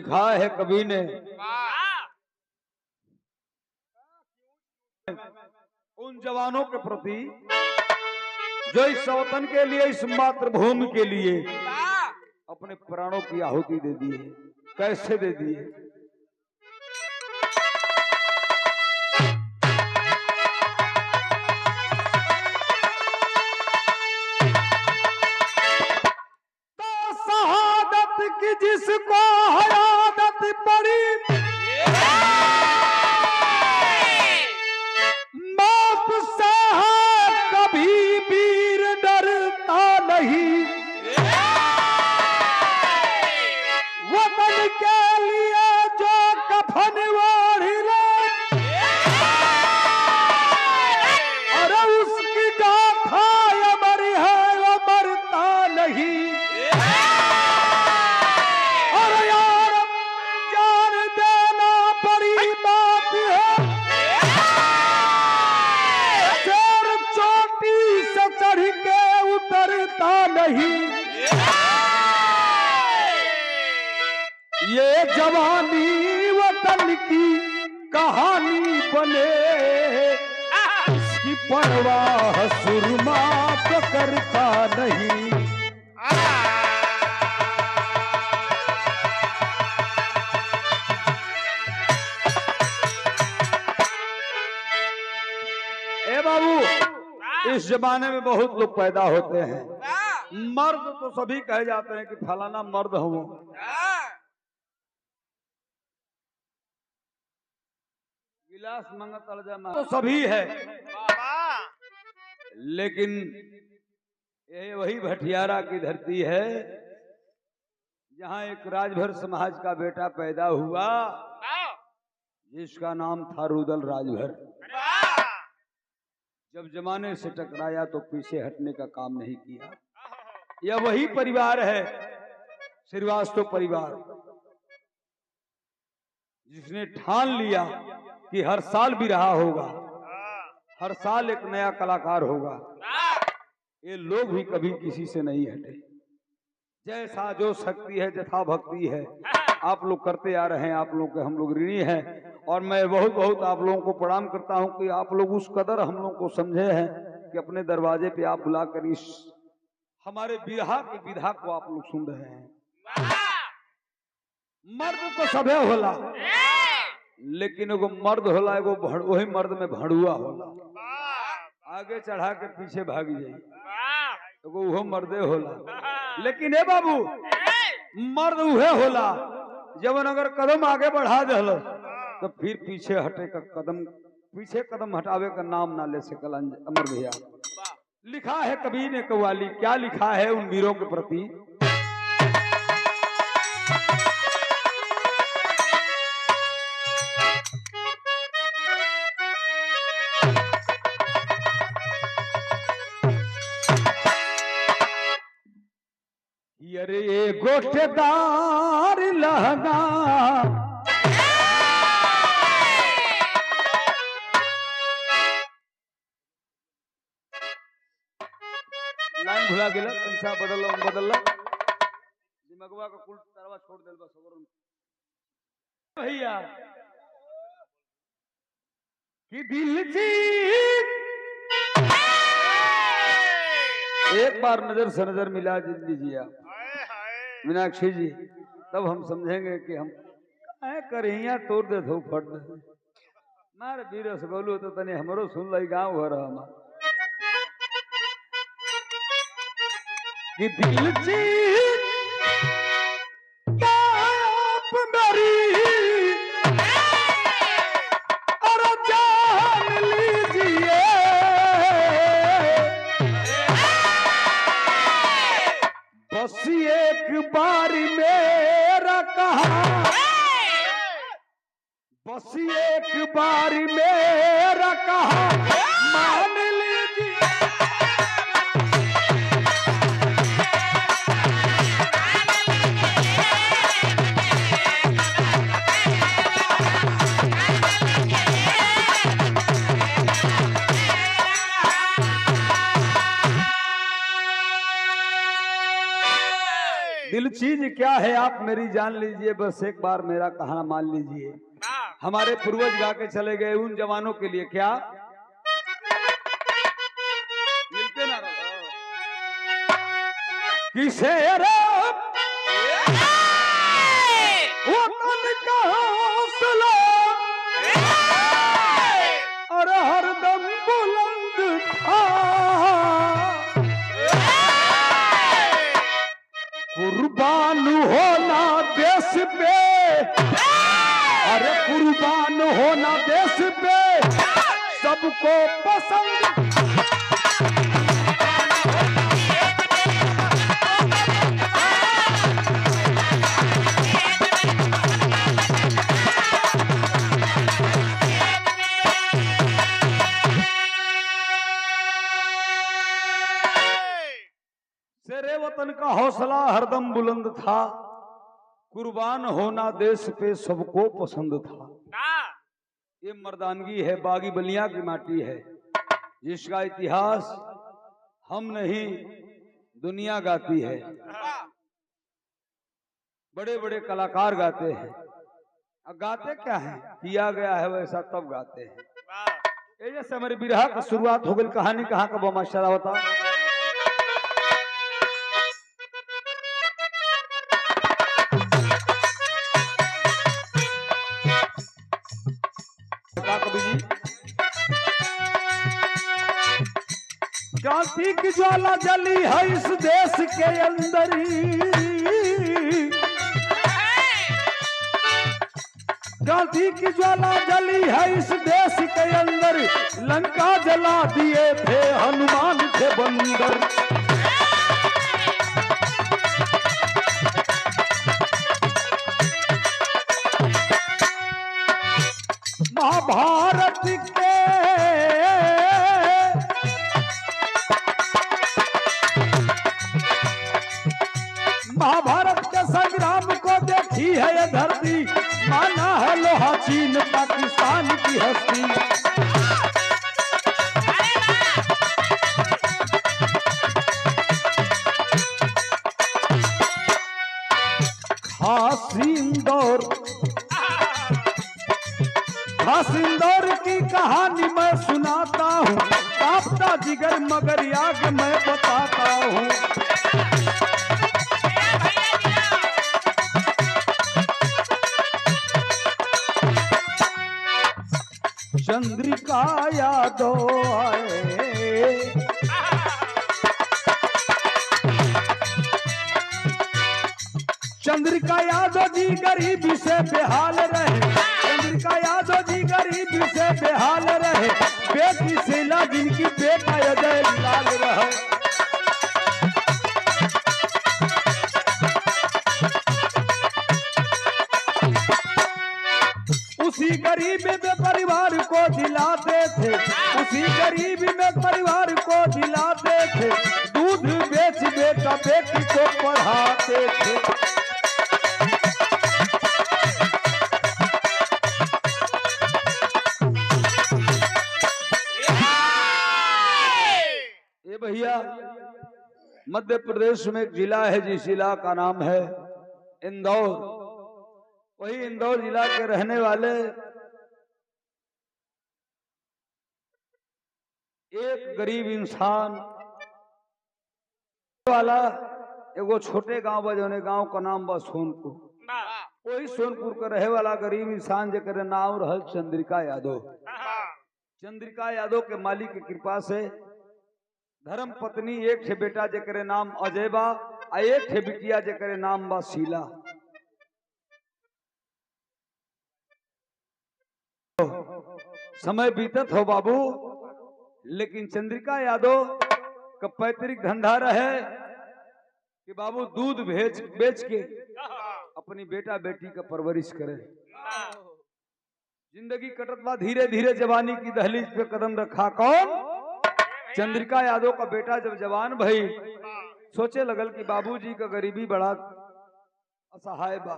लिखा है कवि ने, उन जवानों के प्रति जो इस वतन के लिए, इस मातृभूमि के लिए अपने प्राणों की आहुति दे दी है। कैसे दे दी है? तो शहादत की जिसको हयादत पड़ी, मौत से है कभी वीर डरता नहीं। वतन के लिए जो कफन ओढ़ ले, और उसकी गाथा अमर है, वो मरता नहीं। और यार जान देना बड़ी बात है, शेर चोटी से चढ़ के उतरता नहीं। ये जवानी वतन की कहानी बने, इसकी परवाह सुरमा तो करता नहीं। ए बाबू, इस जमाने में बहुत लोग पैदा होते हैं। मर्द तो सभी कहे जाते हैं कि फलाना मर्द हो, गिलास मंगत अड़जा तो सभी है, लेकिन ये वही भटियारा की धरती है जहां एक राजभर समाज का बेटा पैदा हुआ, जिसका नाम था रुदल राजभर। जब जमाने से टकराया तो पीछे हटने का काम नहीं किया। यह वही परिवार है, श्रीवास्तव परिवार, जिसने ठान लिया कि हर साल भी रहा होगा, हर साल एक नया कलाकार होगा। ये लोग भी कभी किसी से नहीं हटे। जैसा जो शक्ति है, जथा भक्ति है, आप लोग करते आ रहे हैं। आप लोग के हम लोग ऋणी हैं, और मैं बहुत बहुत आप लोगों को प्रणाम करता हूं कि आप लोग उस कदर हम लोग को समझे हैं कि अपने दरवाजे पे आप बुलाकर इस हमारे बिरहा की विधा को आप लोग सुन रहे हैं। मर्द तो सबे होला, लेकिन एगो मर्द होला, एगो वही मर्द में भड़ुआ होला, आगे चढ़ा के पीछे भागी जाई, एगो वो मर्दे होला। लेकिन ए बाबू, मर्द उहे होला जब अगर कदम आगे बढ़ा दे तो फिर पीछे हटे का कदम, पीछे कदम हटावे का नाम ना ले सकल। अमर भैया, लिखा है कवि ने कव्वाली, क्या लिखा है उन वीरों के प्रति? अरे ये गोटेदार लहंगा, लाइन भुला गेला, पैसा बदल दिमागवा का कुल तरवा छोड़ देल बस। भैया कि दिल जीत, एक बार नजर से नजर मिला लीजिए मीनाक्षी जी, तब हम समझेंगे कि हम करिया तोड़ दे धो फट दे। मारे बीरस बोलू तो तनी हमरो सुन ली, गाँव घर हमार कि दिल जीत आप मेरी और जान लीजिए, बस एक बार मेरा कहा, बस एक बार मेरा कहा मान लीजिए। दिल चीज क्या है आप मेरी जान लीजिए, बस एक बार मेरा कहना मान लीजिए। हमारे पूर्वज गा के चले गए उन जवानों के लिए, क्या मिलते ना रहो किसे वतन का हौसला और हरदम बुलंद था, कुर्बान होना देश पे, अरे कुर्बान होना देश पे सबको पसंद। शेरे वतन का हौसला हरदम बुलंद था, कुर्बान होना देश पे सबको पसंद था। ये मर्दानगी है, बागी बलिया की माटी है, जिसका इतिहास हम नहीं दुनिया गाती है। बड़े बड़े कलाकार गाते हैं, अब गाते क्या है, किया गया है वैसा तब गाते हैं। ये जैसे हमारे बिरहा का शुरुआत हो गई, कहानी कहाँ का बमाशारा होता। क्रांति की ज्वाला जली है इस देश के अंदर ही, क्रांति की ज्वाला जली है इस देश के अंदर, लंका जला दिए थे हनुमान थे बंदर। महाभारत के संग्राम को देखी है ये धरती, माना है लोहा चीन पाकिस्तान की हस्ती। खास इंदौर की कहानी मैं सुनाता हूँ, कांपता जिगर मगर आग मैं बताता हूँ। चंद्रिका यादव आए, चंद्रिका यादव जी गरीबी से बेहाल रहे, चंद्रिका यादव जी गरीबी से बेहाल रहे, बेटी शीला जिनकी बेटा अजय लाल रहे। उसी गरीबी में परिवार को जिलाते थे, उसी गरीबी में परिवार को जिलाते थे, दूध बेच बेटा बेटी को पढ़ाते थे। ये भैया मध्य प्रदेश में एक जिला है, जिस जिला का नाम है इंदौर। वही इंदौर जिला के रहने वाले एक गरीब इंसान वाला एगो छोटे गांव बजौने गांव का नाम बा सोनपुर। वही सोनपुर का रहे वाला गरीब इंसान जेकर नाम रहल चंद्रिका यादव। चंद्रिका यादव के मालिक की कृपा से धर्म पत्नी एक ठे बेटा जेकर नाम अजय बा, आ एक ठे बिटिया जेकर नाम बा शीला। समय बीतत हो बाबू, लेकिन चंद्रिका यादव का पैतृक धंधा रहे कि बाबू दूध बेच के अपनी बेटा बेटी का परवरिश करे। जिंदगी कटत बा, धीरे धीरे जवानी की दहलीज पे कदम रखा कौन? चंद्रिका यादव का बेटा जब जवान भई, सोचे लगल कि बाबूजी का गरीबी बड़ा असहाय बा,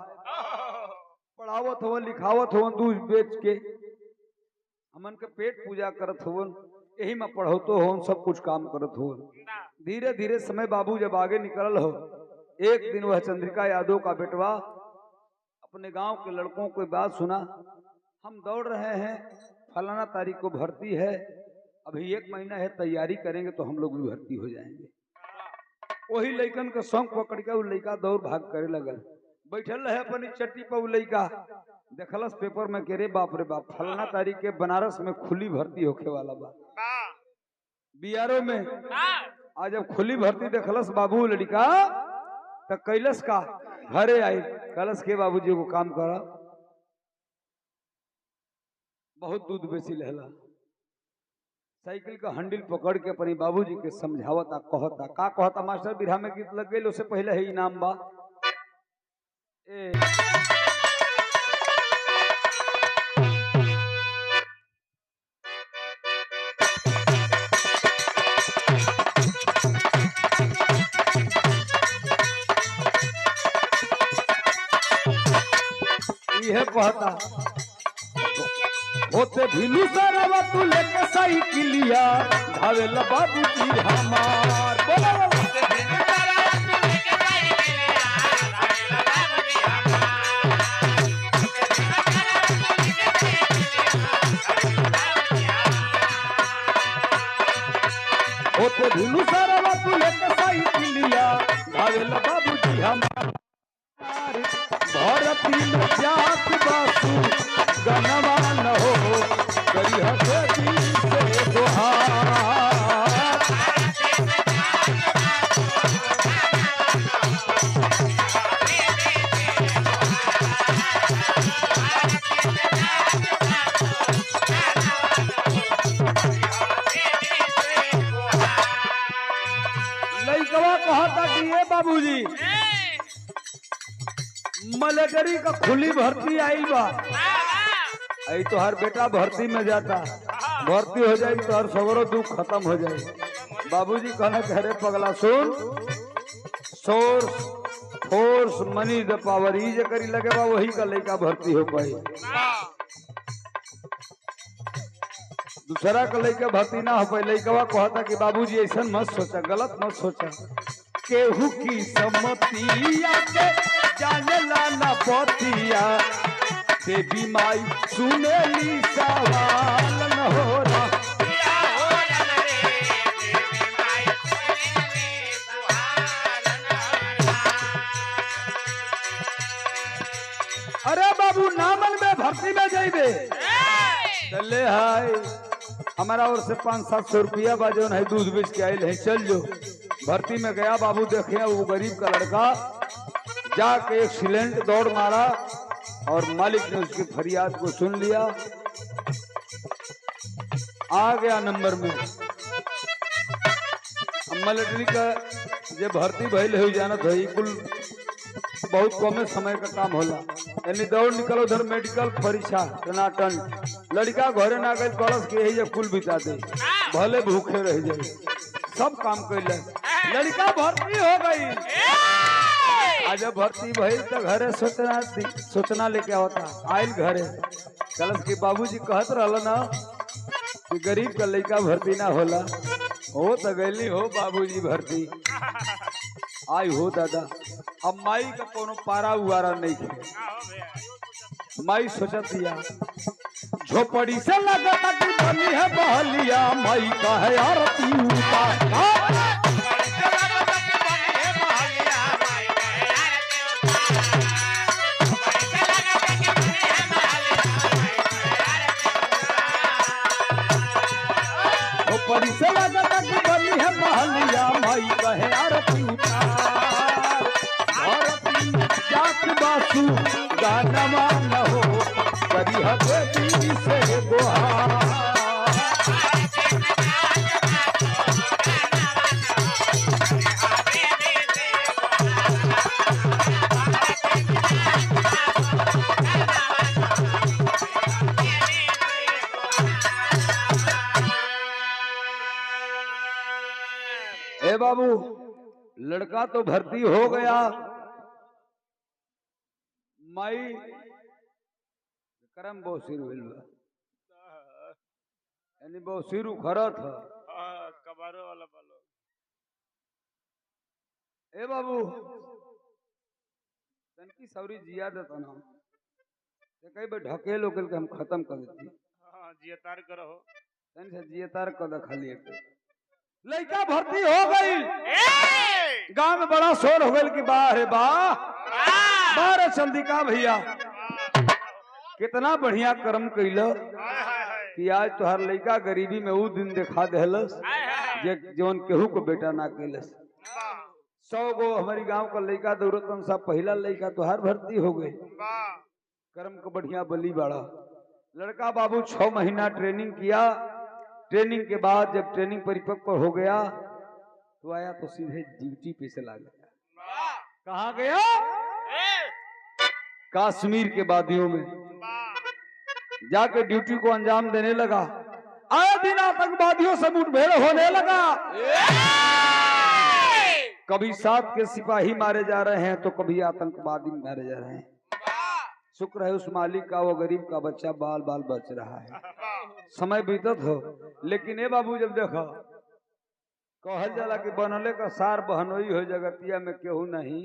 पढ़ावत हो लिखावत हो, दूध बेच के हमन के पेट पूजा करत हो, यही में पढ़ौतो हो, सब कुछ काम करत हो। धीरे धीरे समय बाबू जब आगे निकल हो एक दिन वह चंद्रिका यादव का बेटवा अपने गांव के लड़कों को बात सुना, हम दौड़ रहे हैं, फलाना तारीख को भर्ती है, अभी 1 महीना है, तैयारी करेंगे तो हम लोग भी भर्ती हो जाएंगे। वही लड़कन का शौक पकड़ के वो लड़का दौड़ भाग करे लगल। बैठल रहे अपनी चट्टी पर, वो लड़का देखलस पेपर में के रे बाप रे बाप, फलाना तारीख के बनारस में खुली भर्ती होके वाला बा बीआरओ में। आज जब खुली भर्ती देखलस बाबू लड़का तो कैलस का घरे आई, कलस के बाबूजी को काम करा, बहुत दूध बेची लहला, साइकिल का हैंडल पकड़ के अपनी बाबूजी के समझावता, कहता का कहता, मास्टर बिरहा में गीत लग गई, उससे पहले है इनाम बा। यह कहता होते भिलू सरवा तू लेके साइकिलिया भावेला बाबूजी हमार, होते भिलू सरवा तू लेके साइकिलिया भावेला बाबूजी हमार, होते भिलू सरवा तू लेके साइकिलिया भावेला बाबूजी हमार, भरती में जात बासु गनवा न हो, करिह देवी से दोहार। लइकवा कहता कि ये बाबूजी मिलिट्री का खुली भर्ती आई बा, आई तो हर बेटा भर्ती में जाता, भर्ती हो जाए तो हर सगरो दुख खत्म हो जाए। बाबूजी कहना कह रहे पगला सुन, सोर्स फोर्स मनी द पावर, ई जे करी लगे बा वही का लड़का भर्ती हो पाई, दूसरा का लड़का भर्ती ना हो पाई। लड़कवा कहता कि बाबूजी ऐसा मत सोचा, गलत मत सोचा, केहू की सम्मतिया के जानला न पतिया, देवी माई सुनेली सवाल न हो रहा, अरे बाबू नामन में भर्ती में जाइबे चले हाय, हमारा और से 500-700 रुपया बाजो है, दूध बेच के आये है, चल जो। भर्ती में गया, बाबू देखे वो गरीब का लड़का जाके एक सिलेंडर दौड़ मारा और मालिक ने उसकी फरियाद को सुन लिया, आ गया नंबर में। मिलिट्री का जो भर्ती भइल है जानत है, कुल बहुत कम समय का काम होला, यानी दौड़ निकलो उधर मेडिकल परीक्षा टनाटन, लड़का घरे ना गए कलश के यही कुल बिता दे, भले भूखे रह जाए, सब काम कर, लड़का भर्ती हो गई। आज भर्ती भइल तो घरे सोचना लेके होता, आयल घरे कलश के बाबूजी कहत रहल ना कि गरीब का लड़का भर्ती ना होला, हो तो गैली हो बाबूजी भर्ती, आई हो दादा। अब माई का कोनो पारा उवारा नहीं थे, माई सोचत दिया झोपड़ी से लगता कि बनी है बहलिया, माई का है आरती उतार, झोपड़ी से लगता कि बनी है बहलिया, माई का है आरती उतार, आरती जात बासु गानवा न हो, करिह देवी से दोहार। ए बाबू लड़का तो भर्ती हो गया, माई करम बहुसिर यानी बहुसिर उखड़ा था, कबारो वाला बालो। ए बाबू तनकी सौरी जिया देता ना कई बार ढके लोकल के हम खत्म कर देती। हां जियतार करो तन से जियतार कद खाली एक लड़का भर्ती हो गई। गांव में बड़ा शोर हो गई कि वाह रे वाह बारे चंदिका भैया कितना बढ़िया कर्म कैलो कि आज तुहार लड़का गरीबी में वो दिन दिखा देलस जौन केहू को बेटा ना कैलस। 100 गो हमारी गांव का लड़का दौड़तन सा पहला लड़का तुहार भर्ती हो गई। कर्म को बढ़िया बली बाड़ा। लड़का बाबू 6 महीना ट्रेनिंग किया। ट्रेनिंग के बाद जब ट्रेनिंग परिपक्व हो गया तो आया तो सीधे ड्यूटी पे चला गया। कहाँ गया? कश्मीर के वादियों में जाके ड्यूटी को अंजाम देने लगा। आए दिन आतंकवादियों से मुठभेड़ होने लगा। कभी 7 के सिपाही मारे जा रहे हैं तो कभी आतंकवादी मारे जा रहे हैं। शुक्र है उस मालिक का वो गरीब का बच्चा बाल बाल बच रहा है। समय बीतत हो लेकिन ए बाबू जब देखो कहल जाला कि बनले का सार बहनोई हो जगतिया में केहू नहीं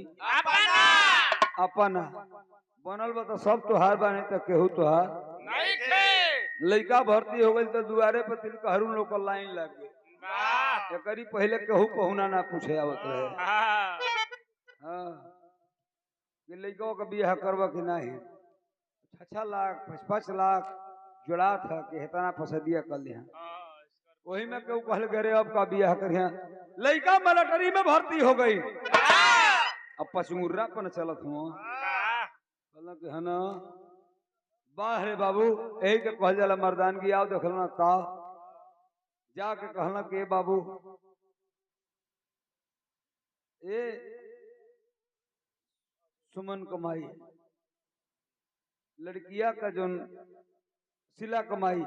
अपना बनल बा तो सब तोहार बानी तो केहू तोहार नहीं थे। लड़का भर्ती हो गई तो दुआरे पर तिलकहरू लोग का लाइन लग गई। एकरी पहले केहू पहुना ना पूछे आवत रहे। हाँ ये लड़का का बियाह करवा कि नहीं 6 लाख 5 लाख जोड़ा था कि हेतना फसदिया कर लिया। वही में केहू कहल गरे अब का बियाह करिया। लड़का मिलिट्री में भर्ती हो गई। अब पचमुर्रा पर चलत हुआ कि है ना वाह रे बाबू यही के कहल जाला मर्दानगी। आओ देख ना ता जाके कहना कि बाबू ए सुमन कमाई लड़किया का जो सिला कमाई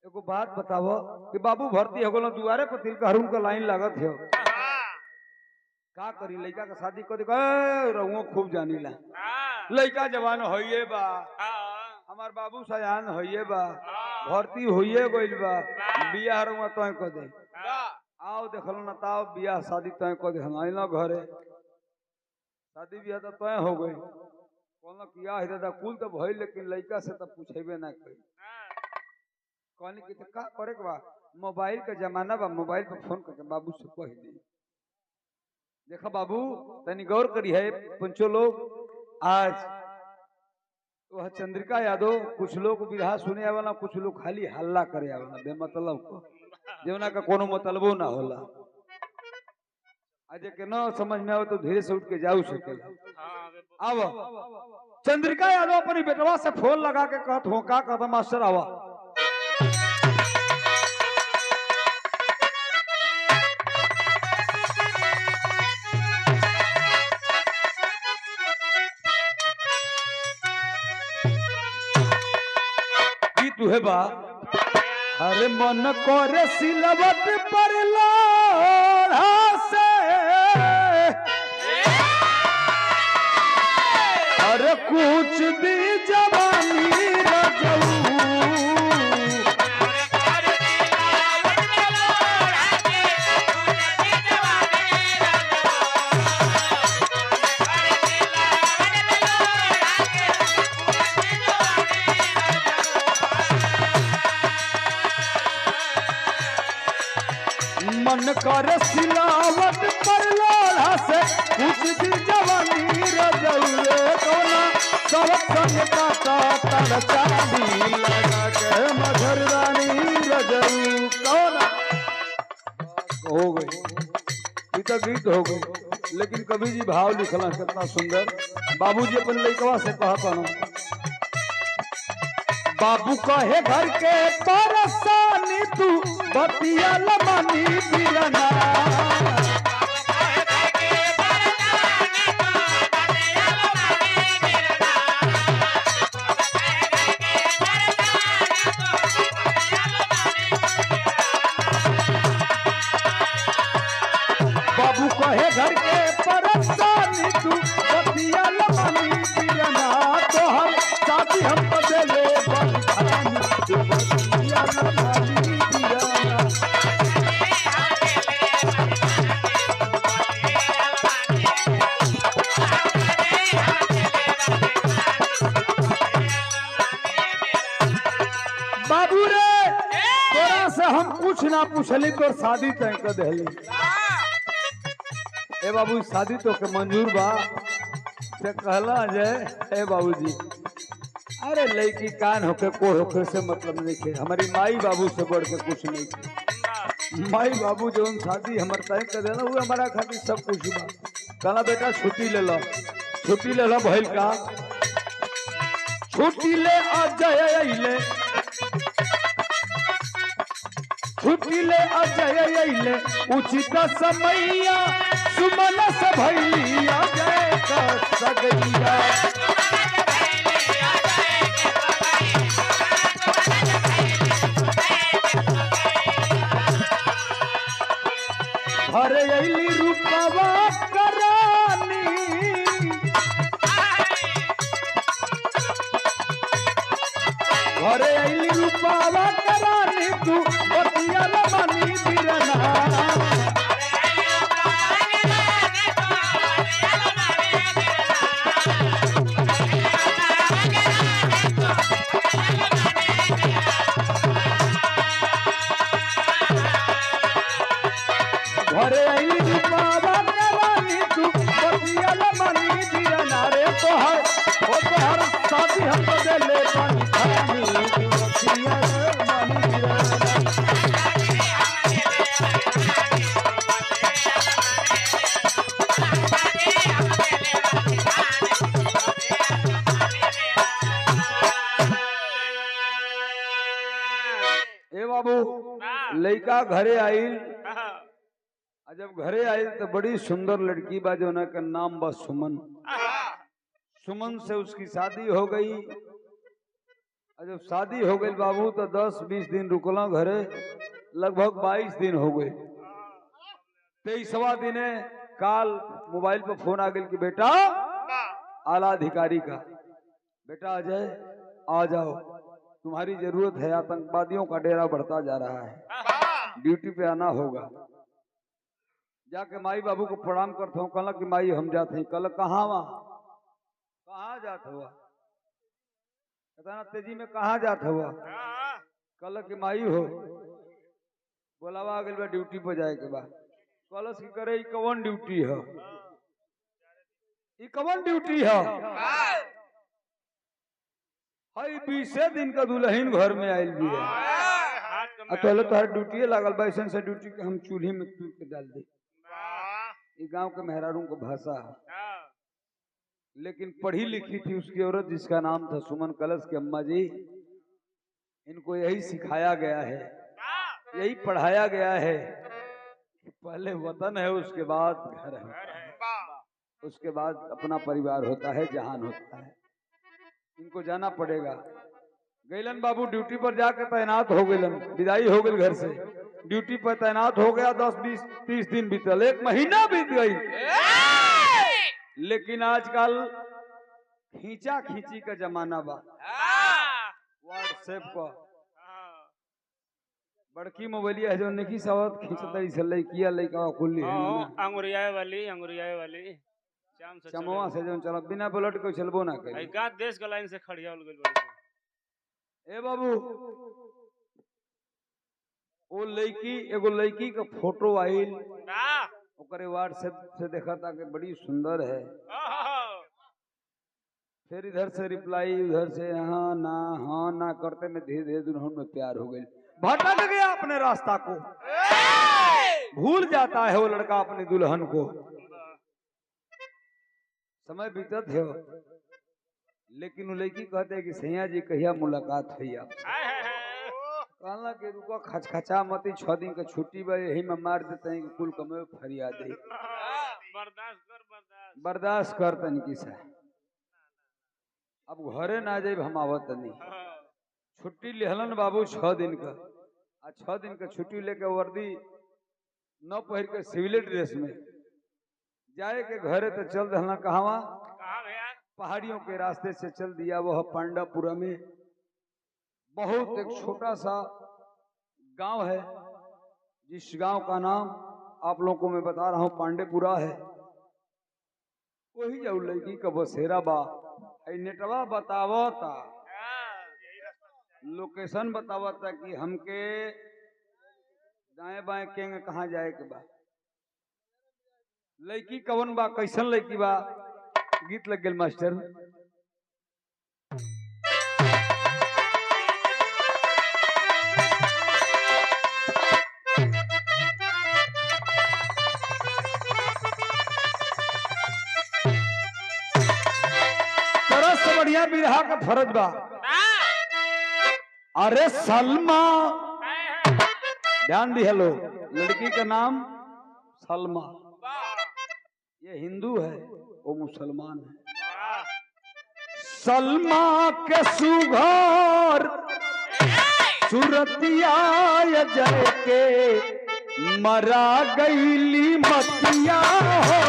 एगो बात बताओ कि बाबू भर्ती हो गलो दुआरे पर तिलकहरू का लाइन लागत है। का करी लड़का का शादी कर रहूं खूब जानी ला। लड़का जवान होइए बा हमार बाबू सयान होइए बा भर्ती होइए गइल बा बियाह रहूं तय कर दे। आओ देखलो ना ताओ बियाह शादी तय कर दे। हम ना घरे शादी बियाह तो तय हो गई। कहना किया है दादा कुल तो भइल लेकिन लड़का से तो पूछेबे ना करी। कहनी कि का करे के बा मोबाइल का जमाना बा मोबाइल पर फोन करके बाबू से कह दे। देखा बाबू तनी गौर करी है पंचो लोग आज वह चंद्रिका यादव कुछ लोग विधा सुने आवाला कुछ लोग खाली हल्ला करे आवाला बेमतलब को जौना का कोनो मतलबो ना होला। आज के न समझ में आवे तो धीरे से उठ के जाऊ सकेला। अब चंद्रिका यादव अपनी बेटवा से फोन लगा के कहत हो का कहता मास्टर आवा। तुहे बा अरे मन करे सिलवट पर लोढ़ा से अरे कुछ दी जवानी रजऊ मन कर सिलावट पर लोढ़ा से कुछ दी जवानी रजौए कोना सब संग काटा तर चांदी लगा के मधुर रानी रजऊ कोना हो गई। गीता गीत हो गई लेकिन कवि जी भाव लिखला कितना सुंदर। बाबूजी अपन लइकवा से कहता ना बाबू कहे घर के परेशानी तू बतिया लमानी बिरना बाबू कहे घर के परेशानी तू बतिया लमानी बिरना तो हम शादी हम बदले बंधानी बतिया लमानी बिरना ना पूछली तो शादी तय कर देली। ए बाबू शादी तो के मंजूर बा से कहला जय ए बाबूजी अरे लड़की कान होके कोड़ होके से मतलब नहीं थे, हमारी माई बाबू से बढ़ के कुछ नहीं थे। माई बाबू जो शादी हमारे तय कर देना वो हमारा खातिर सब कुछ बा। कहला बेटा छुट्टी ले लो भइल का छुट्टी ले आ जाए छुट्टी ले आ जाए उचित समैया सुमन से भैया जय का सगैया घरे अली रूपवा करानी घरे अली रूपवा करानी तू बतिया मनी बिरना घरे अली रूपवा करानी तू बतिया मनी बिरना रे तोहर शादी हम दे ले पानी बतिया मनी बिरना ए बाबू लड़का घरे आइल जब घरे आइल तो बड़ी सुंदर लड़की बा जो का नाम बा सुमन। सुमन से उसकी शादी हो गई। जब शादी हो गई बाबू तो 10-20 दिन रुकला घरे, लगभग 22 दिन हो गए। 23वां दिन काल मोबाइल पर फोन आ गई कि बेटा आला अधिकारी का बेटा अजय आ जाओ, तुम्हारी जरूरत है, आतंकवादियों का डेरा बढ़ता जा रहा है, ड्यूटी पे आना होगा। जाके माई बाबू को प्रणाम करता हूँ। कल कि माई हम जाते हैं। कल कहाँ कहाँ जात हुआ तेजी में कहाँ जात हुआ? कल कि माई हो बोलावा आ गया ड्यूटी पर जाए के बाद। कलश की करे कवन ड्यूटी है? कवन ड्यूटी है? 20 दिन का दुल्हन घर में आयल भी है। तो तोहर ड्यूटी लागल बा, ऐसा से ड्यूटी के हम चूल्ही में तूर के डाल दे। ये गांव के मेहरारू को भाषा है, लेकिन पढ़ी लिखी थी उसकी औरत जिसका नाम था सुमन। कलश की अम्मा जी इनको यही सिखाया गया है, यही पढ़ाया गया है कि पहले वतन है, उसके बाद घर है, उसके बाद अपना परिवार होता है, जहान होता है। इनको जाना पड़ेगा। गैलन बाबू ड्यूटी पर जाकर तैनात हो गए, विदाई हो गई घर से, ड्यूटी पर तैनात हो गया। 10-20-30 दिन बीतल, 1 महीना बीत गई। लेकिन आजकल खींचा खींची का जमाना बा। व्हाट्सएप पर बड़की मोबाइलिया है जो नहीं सवत खींचतरी से लइकिया लइका खुली है अंगुरियाए वाली चमवा से जो चल बिना बुलेट को चलबो ना करे। गांव देश के लाइन से खड़िया हो गइल। ए बाबू वो लड़की एगो लड़की का फोटो आइल, ओकरे व्हाट्सएप से देखा था कि बड़ी सुंदर है। फिर इधर से रिप्लाई, उधर से हाँ ना करते में धीरे धीरे दुल्हन में प्यार हो गई। भटक गया अपने रास्ता को, भूल जाता है वो लड़का अपनी दुल्हन को। समय बीतत है, लेकिन वो लड़की कहते है कि सैया जी कहिया मुलाकात हुई आपसे। कहला कि रुको खचखचा मती, 6 दिन का छुट्टी बा, यही में मार देते हैं कि कुल कमे फरियाद है। बर्दाश्त कर तनिकी सा। अब घरे ना जाए हम आवत नहीं। छुट्टी लेहलन बाबू 6 दिन का। 6 दिन का छुट्टी लेके वर्दी न पहिर के सिविल ड्रेस में जाए के घरे तो चल दहला। कहाँ? पहाड़ियों के रास्ते से चल दिया। वह पांडापुरा में बहुत एक छोटा सा गांव है, जिस गांव का नाम आप लोगों को मैं बता रहा हूं पांडेपुरा है। वही जाऊ लड़की का बसेरा बा। नेटवा बतावता, लोकेशन बतावता कि हमके दाएं बाएं केंगे कहाँ जाए के बा? लड़की कवन बा, कैसन लड़की बा? गीत लग गए मास्टर। तरस से बढ़िया बिरहा का फर्ज बा। अरे सलमा, ध्यान दिया लो, लड़की का नाम सलमा। ये हिंदू है, वो मुसलमान है। सलमा के सुघर सुरतिया जय के मरा गईली मतिया हो।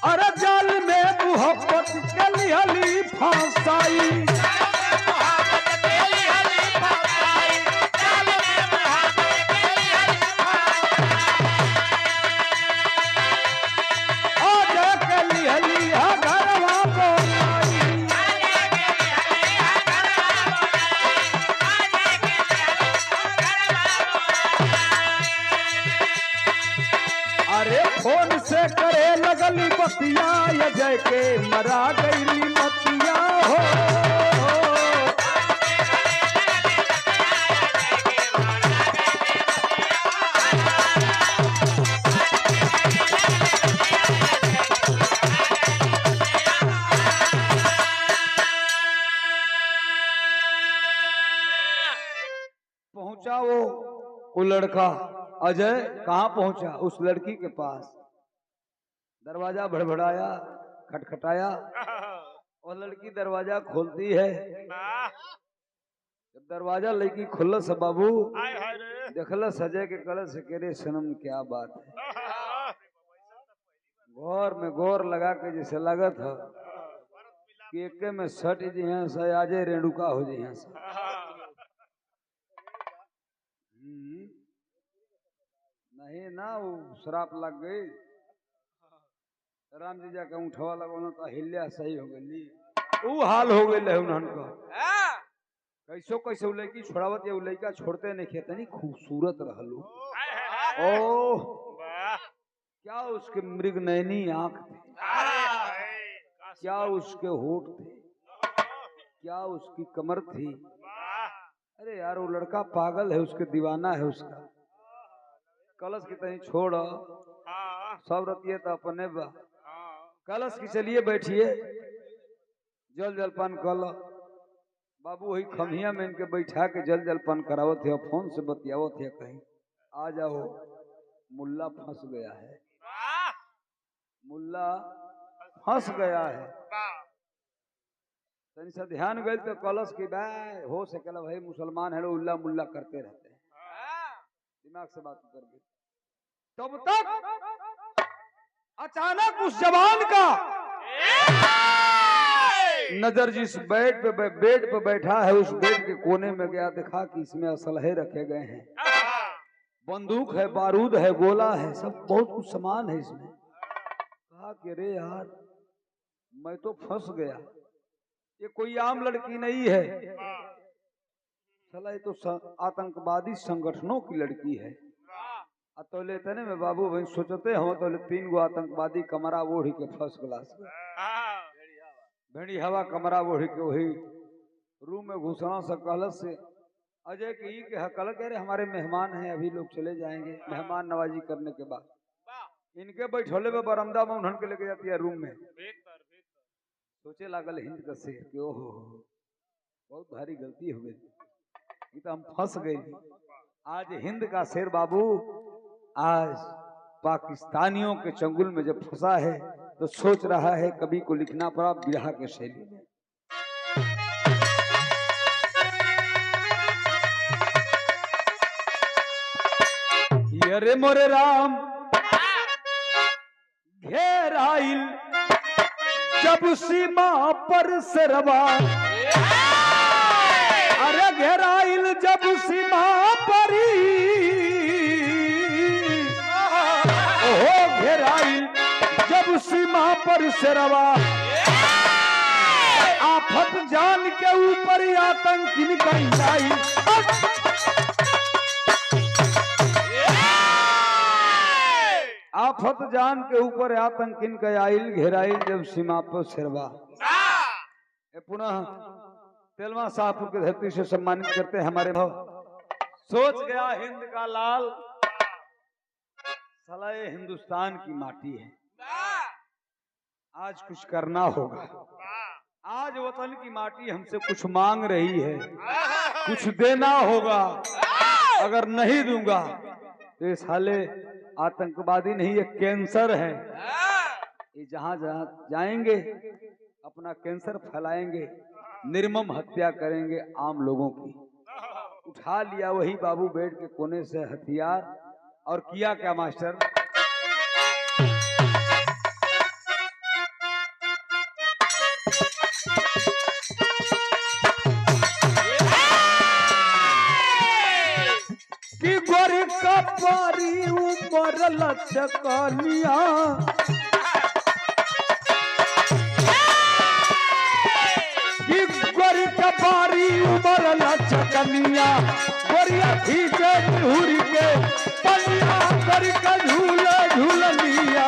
अरे जाल में मोहब्बत के लिहली फांसाई, अरे फोन से करे लगली बतिया ये जय के मरा गईली मतिया हो। पहुंचा वो लड़का अजय कहाँ पहुंचा? उस लड़की के पास। दरवाजा भड़बड़ाया, खटखटाया, और लड़की दरवाजा खोलती है। जब दरवाजा लड़की खुल्ला से बाबू देखल सजय के कल से केरे सनम क्या बात है। गौर में गौर लगा के जैसे लागत है कि एक में सट जी हैं सयाजे रेणुका हो जी हैं। नहीं ना, वो शराब लग गई। राम जी जाके उठवा लगा तो हिल्या सही हो गई। वो हाल हो गई उनका। कैसो कैसे लड़की छोड़ावत, ये लड़का छोड़ते नहीं खेते नहीं खूबसूरत रहलू। ओह क्या उसके मृग नैनी आंख थे, क्या उसके होठ थे, क्या उसकी कमर थी। अरे यार वो लड़का पागल है, उसके दीवाना है उसका। कलश की तनी छोड़, सब रतिये तो अपने बा। कलश की चलिए बैठिए, जल जलपान कल। बाबू वही खमिया में इनके बैठा के जल जलपान करावत है, फोन से बतियावत है। कहीं आ जाओ, मुल्ला फंस गया है, मुल्ला फंस गया है। तनी सा ध्यान गए तो कलश की बाय हो सकेला भाई, मुसलमान है उल्ला मुल्ला करते रहते हैं, दिमाग से बात कर गई। तब तक अचानक उस जवान का नजर जिस बेड पे बैठा है, उस बेड के कोने में गया। देखा कि इसमें असलहे रखे गए हैं, बंदूक है, बारूद है, गोला है, सब बहुत कुछ सामान है इसमें। कहा कि रे यार मैं तो फंस गया, ये कोई आम लड़की नहीं है, चला ये तो आतंकवादी संगठनों की लड़की है। तोले तने में बाबू भाई सोचते हो तो 3 गो आतंकवादी कमरा ओढ़ी के फर्स्ट क्लास भेड़ी हवा कमरा ओढ़ी के वही रूम में घुसना से कहल से अजय की के हकल कह रहे हमारे मेहमान हैं, अभी लोग चले जाएंगे। मेहमान नवाजी करने के बाद इनके बैठोले में बरामदा में उन्हन के लेके जाती है रूम में। सोचे लागल हिंद का शेर कि ओहो बहुत भारी गलती हो गई, ये तो हम फंस गए। आज हिंद का शेर बाबू आज पाकिस्तानियों के चंगुल में जब फंसा है तो सोच रहा है कवि को लिखना पड़ा बिरहा के शैली में। अरे मोरे राम घेराइल जब सीमा पर सरवा अरे घेराइल जब सीमा परी, ओहो घेराइल जब सीमा पर शेरवा, आफत जान के ऊपर आतंकिन कहीं आफत जान के ऊपर आतंकिन का आइल घेराइल जब सीमा पर शेरवा। पुनः तेलवा शाहपुर की धरती से सम्मानित करते हैं हमारे भाव। सोच गया हिंद का लाल, साला ये हिंदुस्तान की माटी है, आज कुछ करना होगा। आज वतन की माटी हमसे कुछ मांग रही है, कुछ देना होगा। अगर नहीं दूंगा तो ये साले आतंकवादी नहीं, ये कैंसर है। ये जहां जहां जाएंगे अपना कैंसर फैलाएंगे, निर्मम हत्या करेंगे आम लोगों की। उठा लिया वही बाबू बेड के कोने से हथियार और किया क्या मास्टर? कि गोरी का पारी उमर लचकनिया, कि गोरी का पारी उमर लचकनिया, गोरिया खींचे झूर के पनिया कर के झूले झूलनिया।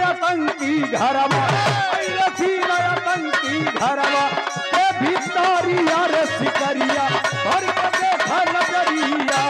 आतंकी घरवा, आतंकी घरवा के भितरिया रे सिकरिया भर के देखा नजरिया।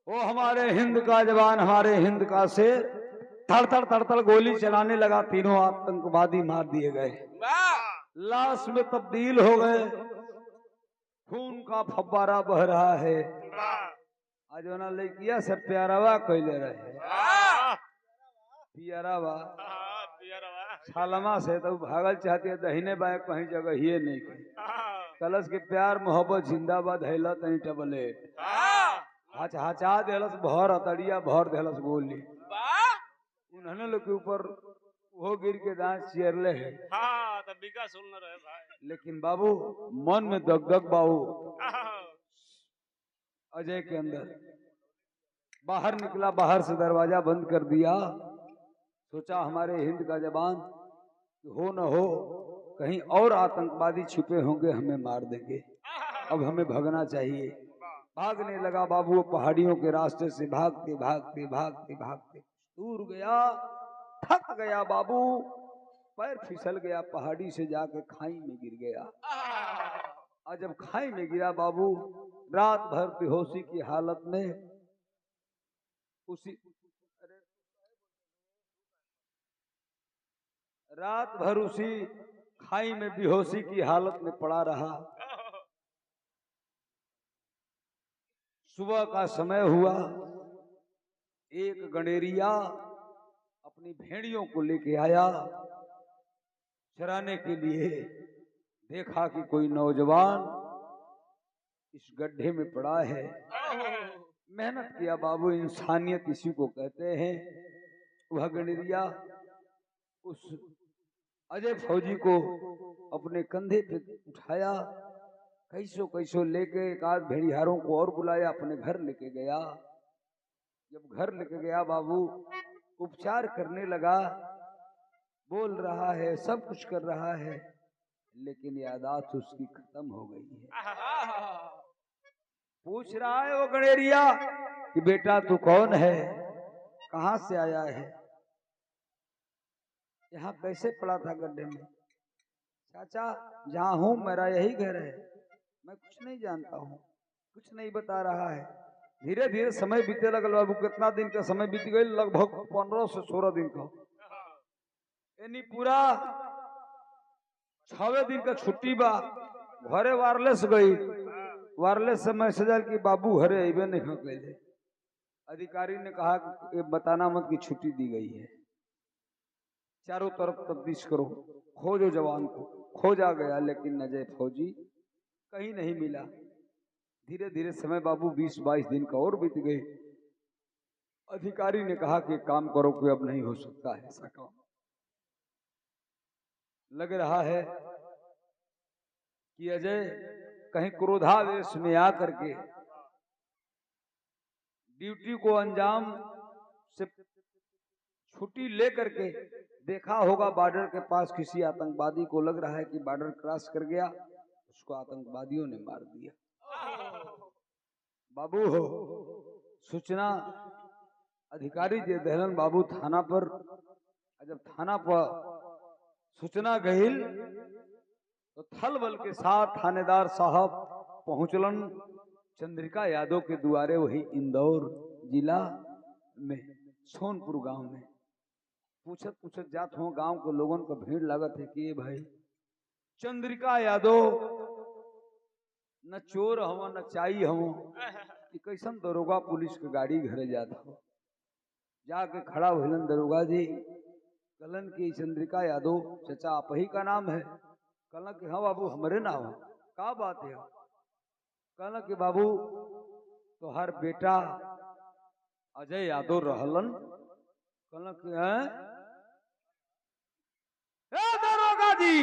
वो हमारे हिंद का जवान, हमारे हिंद का शेर थड़ थड़ गोली चलाने लगा। तीनों आतंकवादी मार दिए गए, लाश में तब्दील हो गए, खून का फव्वारा बह रहा है। आज ना लड़किया से प्यारावा कैले रहे, प्यारावा सालमा से तो भागल चाहती है, दहीने बाएं कहीं जगह ही नहीं कहीं। कलश के प्यार मोहब्बत जिंदाबाद हैला तनी टबलेट हचा देलस भर अतड़िया भर देलस गोली। उन्होंने लोग के ऊपर वो गिर के दांत चेरले है। तो बिका सुन न रहे भाई। लेकिन बाबू मन में दगदग बाबू अजय के अंदर बाहर निकला, बाहर से दरवाजा बंद कर दिया। सोचा हमारे हिंद का जवान हो न हो कहीं और आतंकवादी छुपे होंगे, हमें मार देंगे, अब हमें भागना चाहिए। भागने लगा बाबू, वो पहाड़ियों के रास्ते से भागते भागते भागते भागते दूर गया, थक गया बाबू, पैर फिसल गया, पहाड़ी से जाके खाई में गिर गया। और जब खाई में गिरा बाबू, रात भर बेहोशी की हालत में उसी खाई में बेहोशी की हालत में पड़ा रहा। सुबह का समय हुआ, एक गणेरिया अपनी भेड़ियों को लेके आया चराने के लिए। देखा कि कोई नौजवान इस गड्ढे में पड़ा है। मेहनत किया बाबू, इंसानियत इसी को कहते हैं। वह गणेरिया उस अजय फौजी को अपने कंधे पे उठाया, कैसो कैसो लेके एक आध भेड़िहारों को और बुलाया, अपने घर लेके गया। जब घर लेके गया बाबू, उपचार करने लगा, बोल रहा है, सब कुछ कर रहा है, लेकिन यादाश्त उसकी खत्म हो गई है। पूछ रहा है वो गणेरिया कि बेटा तू कौन है, कहां से आया है, यहाँ कैसे पड़ा था गड्ढे में। चाचा जहां हूं मेरा यही घर है, मैं कुछ नहीं जानता हूँ, कुछ नहीं बता रहा है। धीरे धीरे समय बीते लगल बाबू। कितना दिन का समय बीत गई, लगभग 15 से 16 दिन का, यानी पूरा 6वें दिन का छुट्टी बा। घरे वायरलेस गई, वायरलेस से मैसेज आयल कि बाबू घरे अबे नहीं हो गए। अधिकारी ने कहा कि ये बताना मत कि छुट्टी दी गई है, चारों तरफ तफ्तीश करो, खोजो जवान को। खोजा गया लेकिन अजय फौजी कहीं नहीं मिला। धीरे धीरे समय बाबू 20-22 दिन का और बीत गए। अधिकारी ने कहा कि काम करो, कि अब नहीं हो सकता है ऐसा काम। लग रहा है कि अजय कहीं क्रोधावेश में आकर के ड्यूटी को अंजाम से छुट्टी लेकर के देखा होगा बॉर्डर के पास किसी आतंकवादी को। लग रहा है कि बॉर्डर क्रॉस कर गया, उसको आतंकवादियों ने मार दिया। बाबू हो सूचना अधिकारी दे दहलन बाबू थाना पर। जब थाना पर सूचना गई तो थल बल के साथ थानेदार साहब पहुंचलन चंद्रिका यादव के द्वारे, वही इंदौर जिला में सोनपुर गांव में। पूछत पूछत जात हो, गांव के लोगों को भीड़ लागत है कि भाई चंद्रिका यादव न चोर हव न चाई हव, कि कैसन दरोगा पुलिस के गाड़ी घरे जात हो। जाके खड़ा हुलन दरोगा जी, कलन की चंद्रिका यादव चचा आप ही का नाम है। कहला कि हाँ बाबू हमरे नाम है। का बात है? कहला कि बाबू तो हर बेटा अजय यादव रहलन। कहला कि दरोगा जी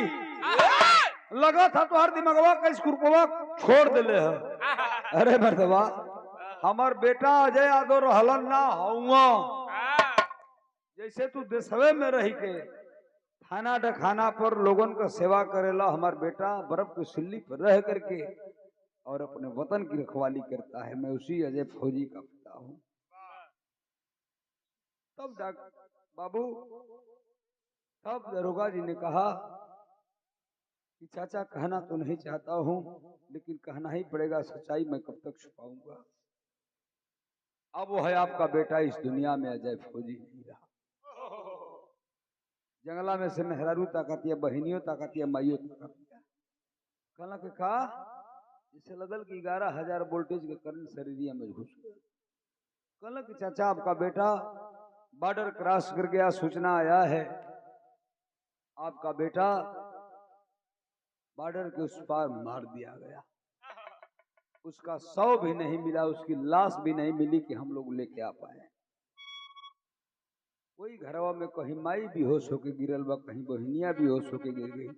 लगा था तो हर दिमागवा का स्क्रूपवा छोड़ दिले है। अरे मर्दवा हमार बेटा अजय यादव रहलन ना हुआ। जैसे तू देशवे में रही के थाना डखाना पर लोगन का सेवा करेला, हमार बेटा बर्फ की सिल्ली पर रह करके और अपने वतन की रखवाली करता है। मैं उसी अजय फौजी का पिता हूँ। तब बाबू तब दरोगा जी ने कहा कि चाचा कहना तो नहीं चाहता हूँ, लेकिन कहना ही पड़ेगा, सच्चाई मैं कब तक छुपाऊंगा। अब वो है आपका बेटा इस दुनिया में अजय फौजी नहीं रहा। जंगला में से मेहरारू ताकतिया, बहनियों ताकतिया, माइयों ताकतिया। कहला कि का जिसे लगल कि 11,000 वोल्टेज के करंट शरीरिया में घुस गया। कहला कि चाचा आपका बेटा बॉर्डर क्रॉस कर गया, सूचना आया है आपका बेटा बॉर्डर के उस पार मार दिया गया। उसका शव भी नहीं मिला, उसकी लाश भी नहीं मिली कि हम लोग लेके आ पाए। कोई घरवा में कहीं माई बेहोश होके गिरल बा, कहीं बहनिया बेहोश होके गिर गई,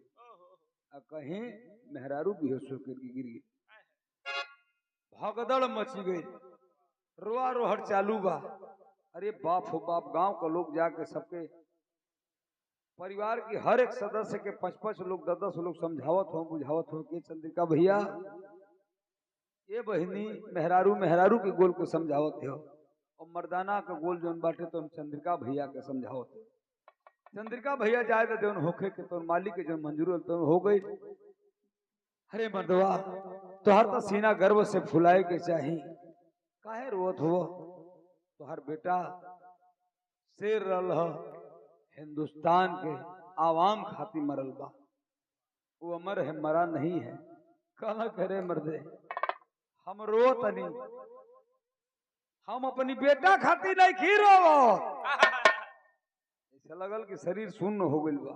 और कहीं मेहरारू बेहोश होके गिर गई। भगदड़ मची गई, रोआ रोहट चालू बा। अरे बाप हो बाप, गांव का लोग जाके सबके परिवार की हर एक सदस्य के 5-5 लोग 10-10 लोग समझावत हो, बुझावत हो कि चंद्रिका भैया ये बहनी मेहरारू मेहरारू के गोल को समझावत हो, और मर्दाना का गोल जोन बाटे तो चंद्रिका भैया के समझावत हो। चंद्रिका भैया जाए तो जोन होखे के तो मालिक के जोन मंजूर तो हो गई। अरे मर्दवा तोहर तो सीना गर्व से फुलाए के चाही, काहे रोत हो? तोहर बेटा शेर रल हिंदुस्तान के आवाम खातिर मरल बा, वो अमर है मरा नहीं है। कहला करे मर्दे हम रो तनी, हम अपनी बेटा खातिर नहीं खीरो। ऐसा लगल कि शरीर शून्य हो गइल बा।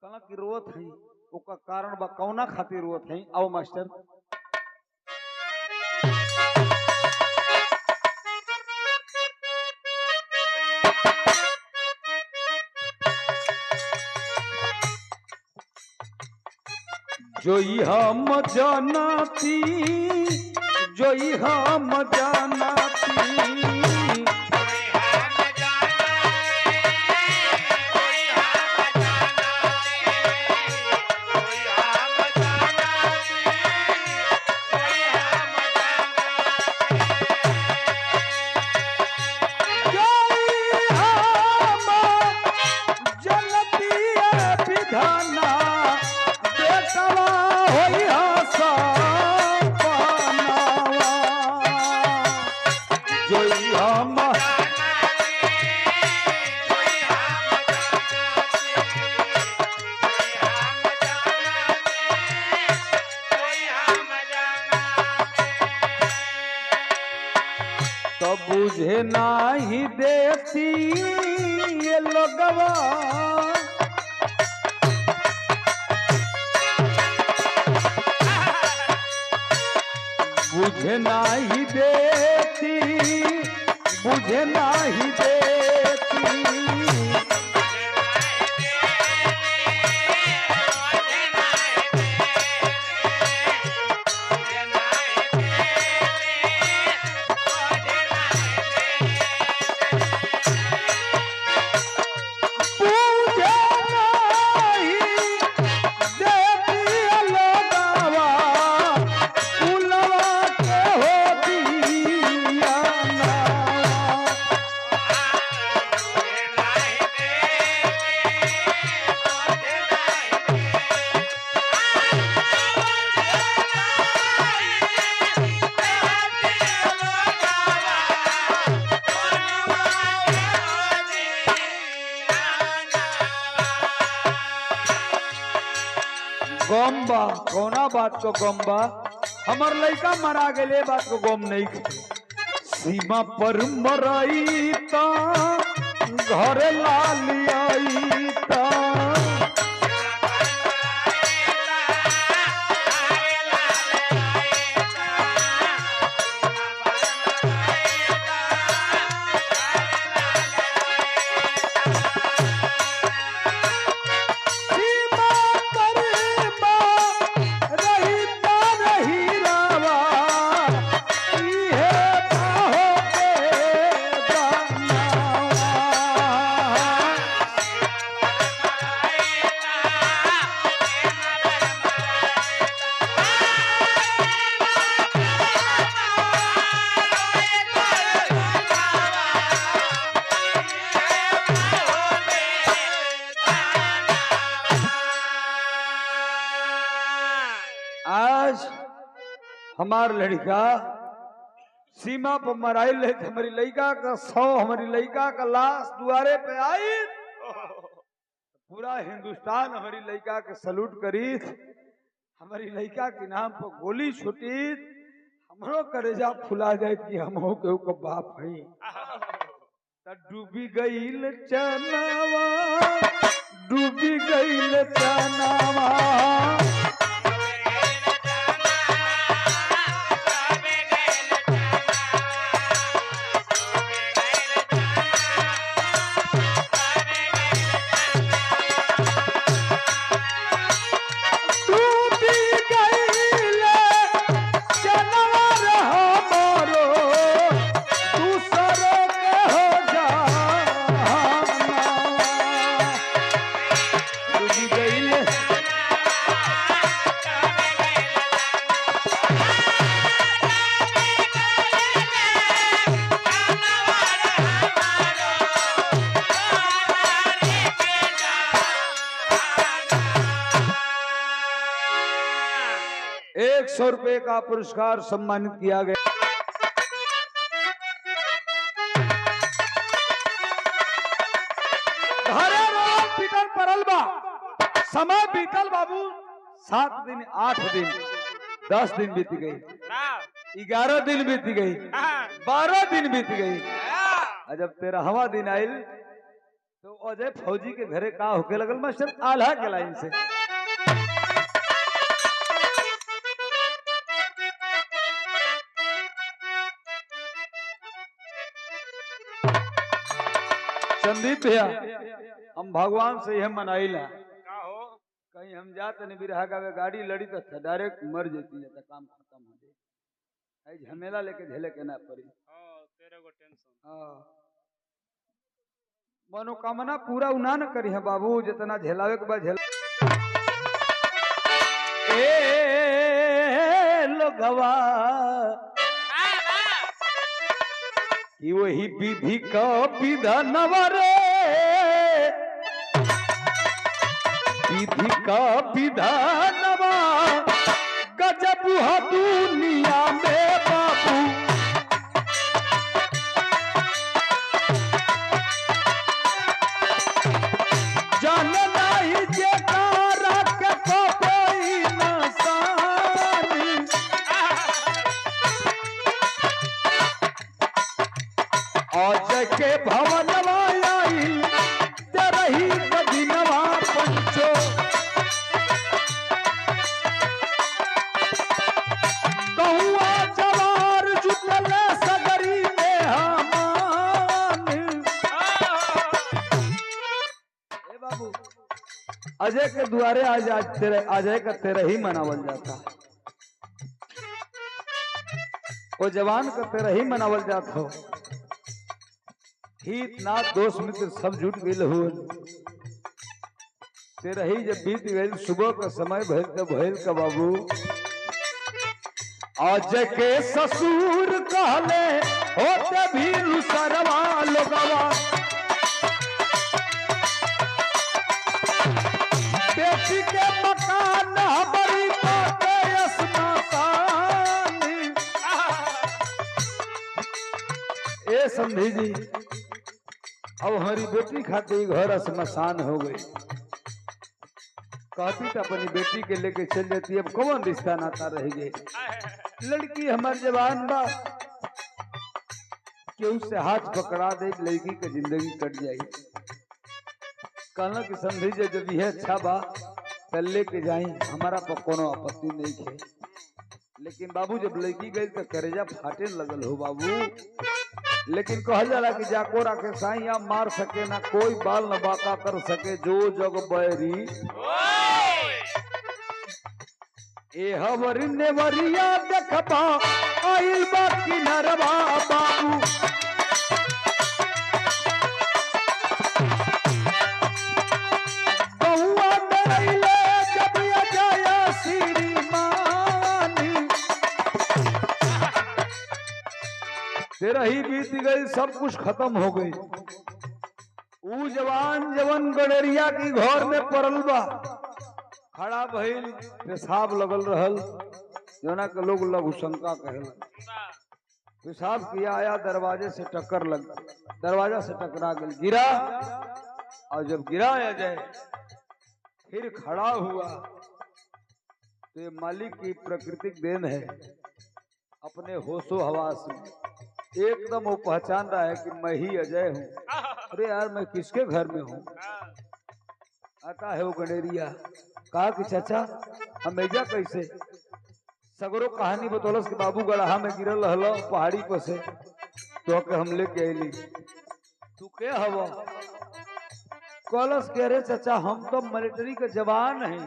कहला कि रोत है, ओका कारण बा कौना खातिर रोत है? आओ मास्टर। जोई हम जानती, जोई हम जानती, तो बुझे नाही देती ये लोगवा, बुझे नाही देती, बुझे नाही देती, गम्बा कौना बात को गम्बा, हमर लड़का मरा गए बात को गम नहीं खे। सीमा पर मराई ता घर लालियाई ता, आज हमार लड़का सीमा पर मराइल है। हमारी लड़का का हमारी लड़का का लाश दुआरे पे आई, पूरा हिंदुस्तान हमारी लड़का के सलूट करी, हमारी लड़का के नाम पर गोली छुटी, हमरो करेजा फुला जाए कि हम के बाप है। डूबी गईल चनावा, डूबी गईल चनावा, ₹100 का पुरस्कार सम्मानित किया गया। घरे रोल पीटल परल बा, समय बीतल बाबू 7 दिन 8 दिन 10 दिन बीत गई, 11 दिन बीत गई, 12 दिन बीत गई। जब 13वां दिन आयल तो अजय फौजी के घरे का होके लगल मास्टर आल्हा के लाइन से। संदीप भैया हम भगवान से यह मनाइला कहीं हम जाते नहीं बिरहा गावे गाड़ी लड़ी तो डायरेक्ट मर जाती है तो काम खत्म हो जाए। ऐ झमेला लेके झेले के ना पड़ी। हाँ तेरे को टेंशन। हाँ मनोकामना पूरा उना न करी है बाबू जितना झेलावे के बाद झेल ए लोगवा कि वही विधि का विधानवा रे विधि का विधानवा गजब है दुनिया में बाबू जान नहीं जे कारा के कोई नसानी आज के भवनवा आई तेरही बदिनवा पंचो कहुआ जवार जुटल सगरी में हमान ए बाबू अजय के द्वारे आज तेरे अजय का तेरा ही मनावल जाता वो जवान का तेरा ही मनावल जाता हो हित नाथ दोस्त मित्र सब जुट गए हो तेरा ही जब बीत गई सुबह का समय भैल तो भैल का बाबू आज के ससुर कहले होते भी लुसरवा लोगवा बेटी के मकान हमारी पाते स्मशानी ए समझी जी अब हमारी बेटी खाती घर स्मशान हो गई कहती तो अपनी बेटी के लेके चल जाती अब कौन रिश्ता नाता रह गए लड़की हमारे जवान बा कि उससे हाथ पकड़ा दे लड़की की जिंदगी कट जाए कहना कि समझी जे जब यह अच्छा बा तो लेके जाई हमारा पर कोनो आपत्ति नहीं है लेकिन बाबू जब लड़की गई तो करेजा फाटे लगल हो बाबू लेकिन कहल जाला कि जाको राखे साइया मार सके ना कोई बाल न बाका कर सके जो जग बैरी ए हवरी ने वरिया देखबा आइल बा किनरवा बाबू बहुआ में अइले जब अजय श्रीमानी तेरा ही बीत गई सब कुछ खत्म हो गई ऊ जवान जवन गडरिया की घर में पड़ल बा खड़ा भइल पेशाब लगल रहल जोना के लोग लघु शंका कहला पेशाब किया आया दरवाजे से टक्कर लग दरवाजा से टकरा गया गिरा और जब गिरा आ जाए फिर खड़ा हुआ तो ये मालिक की प्राकृतिक देन है अपने होशो हवास में एकदम वो पहचान रहा है कि मैं ही अजय हूँ अरे यार मैं किसके घर में हूँ आता है वो गणेरिया कहा कि चाचा हम ऐजा कैसे सगरो कहानी बतौलस कि बाबू गढ़ा में गिरल रहलो पहाड़ी पर से तो के हम लेके अली तू के हवा कहलस के रे चाचा हम तो मिलिट्री के जवान हैं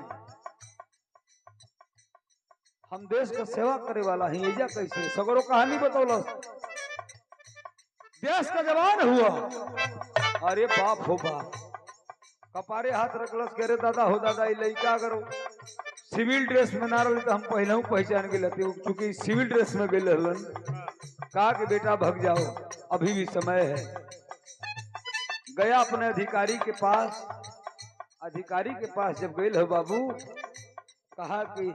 हम देश का सेवा करे वाला हैं ऐजा कैसे सगरो कहानी बतौलस देश का जवान हुआ अरे बाप हो बाप कपारे हाथ रखलस के रे दादा हो दादा ये लड़का अगर सिविल ड्रेस में ना रही तो हम पहले ही पहचान के लेते चूंकि सिविल ड्रेस में गए रहलन कहा कि बेटा भग जाओ अभी भी समय है गया अपने अधिकारी के पास जब गए हो बाबू कहा कि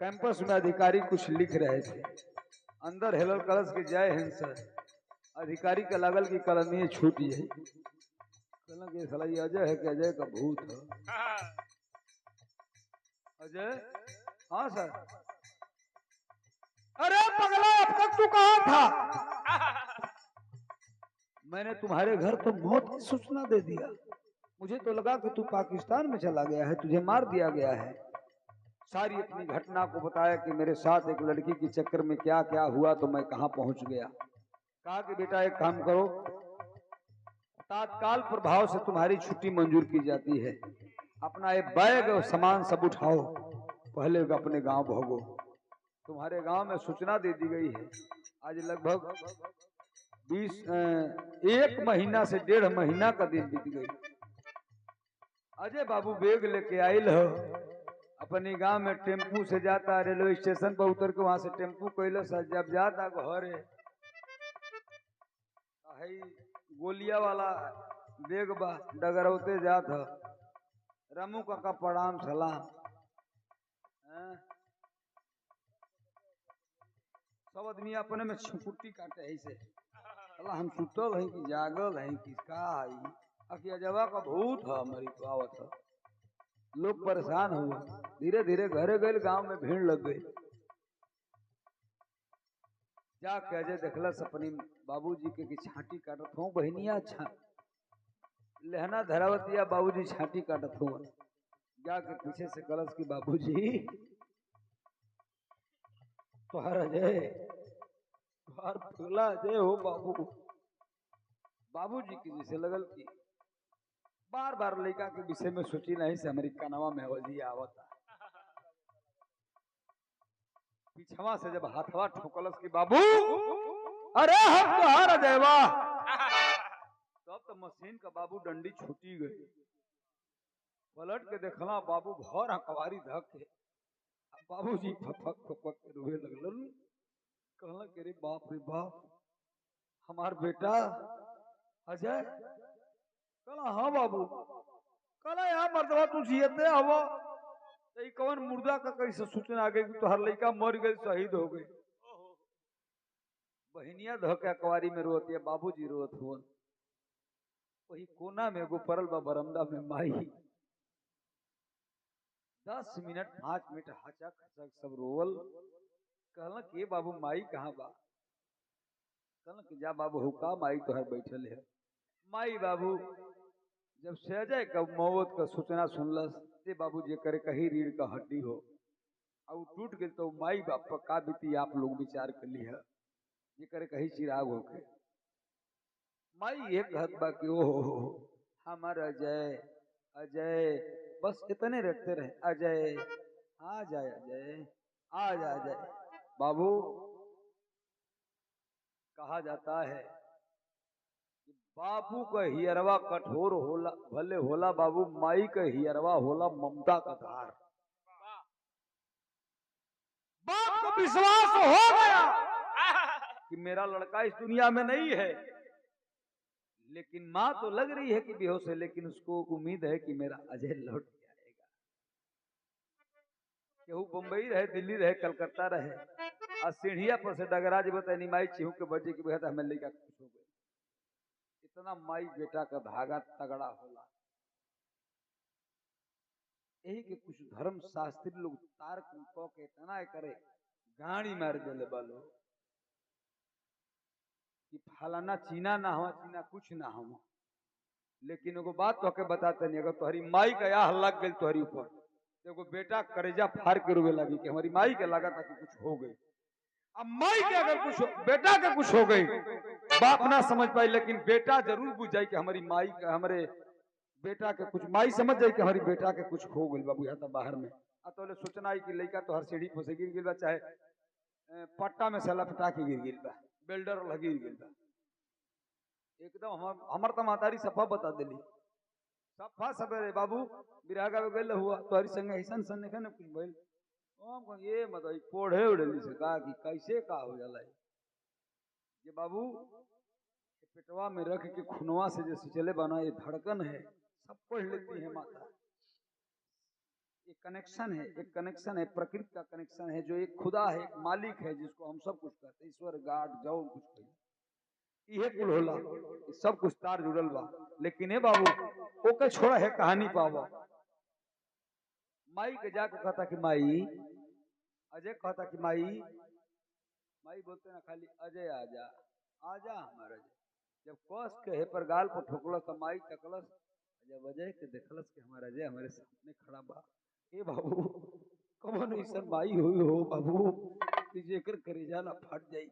कैंपस में अधिकारी कुछ लिख रहे थे अंदर हेलल कलश के जय हिंद सर अधिकारी का लागल की कलमी छूट जाए कहना कि साला ये अजय है कि अजय का भूत है अजय हाँ सर अरे पगला अब तक तू कहाँ था मैंने तुम्हारे घर तो मौत की सूचना दे दिया मुझे तो लगा कि तू पाकिस्तान में चला गया है तुझे मार दिया गया है सारी अपनी घटना को बताया कि मेरे साथ एक लड़की के चक्कर में क्या क्या हुआ तो मैं कहां पहुंच गया कहा कि बेटा एक काम करो तात्काल प्रभाव से तुम्हारी छुट्टी मंजूर की जाती है अपना ये बैग और सामान सब उठाओ, पहले अपने गांव भागो। तुम्हारे गांव में सूचना दे दी गई है। आज लगभग 1 महीना से 1.5 महीना का दिन बीत गई। अजय बाबू बैग लेके आयल हो, अपने गांव में टेम्पू से जाता, रेलवे स्टेशन पर उतर के वहां से टेम्पू कैलस, जब जाता घर गोलिया वाला बैग बा, डगरौते जात ह। रामू काका प्रणाम सलाम। सब आदमी अपने में छुट्टी काटे है से, हम सुतल है कि जागल है कि का है, अकिया जवा का भूत है हमारी आवत है। लोग परेशान हुआ, धीरे धीरे घरे गए, गांव में भीड़ लग गई। जाके अजय देखलस अपनी बाबूजी के छाटी काटत हो, बहनिया लहना धरावतिया बाबूजी छाटी काटत हो। जाके पीछे से कलस की बाबूजी तुहार अजय, तुहार फूला अजय हो बाबू। बाबूजी की जैसे लगल की बार बार लड़का के विषय में सोची नहीं से हमारी कनवा में अवधि आवता। पीछवा से जब हाथवा ठोकलस की बाबू, अरे हम तुहार अजय वाह, तब तो मशीन का बाबू डंडी छूटी गई। पलट के देखला बाबू भर हकवारी धक के, बाबूजी फपक फपक के रोए लगलन। कहला के रे बाप हमार बेटा अजय। कहला हाँ बाबू। कहला यहाँ मर्दवा तू जियते हवा, तो कौन मुर्दा का कैसे सूचना आ गई कि तुहार लड़का मर गई, शहीद हो गई। बहनिया धोके अकवारी में रोती है, बाबूजी रोत हुआ। वही कोना में एगो परल बा बरमदा में माई। 10 मिनट 5 मिनट हचक हचक सब रोवल। कहला कि बाबू माई कहाँ बा? कहला कि जा बाबू हुका माई तोहर बैठल है। माई बाबू जब सहजय का मौत का सूचना सुनलस, ते बाबू जे करे कहीं रीढ़ का हड्डी हो और टूट गई, तो माई बाप पर का बीती आप लोग विचार कर ली है। जे करे कहीं चिराग होके माई एक हद बा कि ओ हमार अजय अजय, बस इतने रटते रहे, अजय आ जाए, अजय आ जा अजय। बाबू कहा जाता है कि बाबू का हियरवा कठोर होला भले होला बाबू, माई का हियरवा होला ममता का धार। बाप को विश्वास हो गया कि मेरा लड़का इस दुनिया में नहीं है, लेकिन माँ तो लग रही है कि बेहोश है, लेकिन उसको उम्मीद है कि मेरा अजय लौट के आएगा। केहू बंबई रहे, दिल्ली रहे, कलकत्ता रहे, और सीढ़िया पर से डगराज बताए माई चिहू के बजे की बेहद हमें लेकर खुश हो गए। इतना माई बेटा का धागा तगड़ा होला। यही के कुछ धर्म शास्त्री लोग तार के इतना करे गाड़ी मार दिले बालो कि फलाना चीना ना हो, चीना कुछ ना हो। लेकिन एगो बात तो के बताते नहीं, अगर तुम्हारी माई का यह लग गई तुम्हारी ऊपर, तो एगो बेटा करेजा फाड़ के रोवे लगी कि हमारी माई के लगा था कि कुछ हो गई। अब माई के अगर कुछ बेटा के कुछ हो गई, बाप ना समझ पाई, लेकिन बेटा जरूर बुझ जाए कि हमारी माई का हमारे बेटा के कुछ, माई समझ जाए कि हमारी बेटा के कुछ हो गई बाबू यहाँ बाहर में। तो सोचना है कि लड़का तो हर सीढ़ी पर से गिर गिर बा, चाहे पट्टा में से लपटा के गिर गिर बा, बिल्डर लगी गिर बा। एकदम हमार तो मातारी सफा बता दिली, सफा सवेरे बाबू बिरागा में गल हुआ तोहरी संग ऐसा सन ने कुछ भइल। हम ये मतलब कोढ़े उड़ेली से कहा कि कैसे का हो जाला ये बाबू, पेटवा में रख के खुनवा से जैसे चले बना, ये धड़कन है, सब पढ़ लेती है माता। एक कनेक्शन है, एक कनेक्शन है, प्रकृति का कनेक्शन है, जो एक खुदा है, एक मालिक है, जिसको हम सब कुछ कहते हैं, ईश्वर गाड जाओ कुछ कही ये कुल होला, सब कुछ तार जुड़ल बा। लेकिन हे बाबू ओके छोड़ा है कहानी पावा। माई के जाके कहता कि माई, अजय कहता कि माई, माई बोलते ना खाली अजय आजा आजा हमारा अजय। जब कस के हे पर गाल पर ठोकलस तो माई तकलस, जब अजय के देखलस कि हमारा अजय हमारे सामने खड़ा बा, ए बाबू कौन ऐसा माई हुई हो बाबू कि जेकर करेजा ना फट जाई,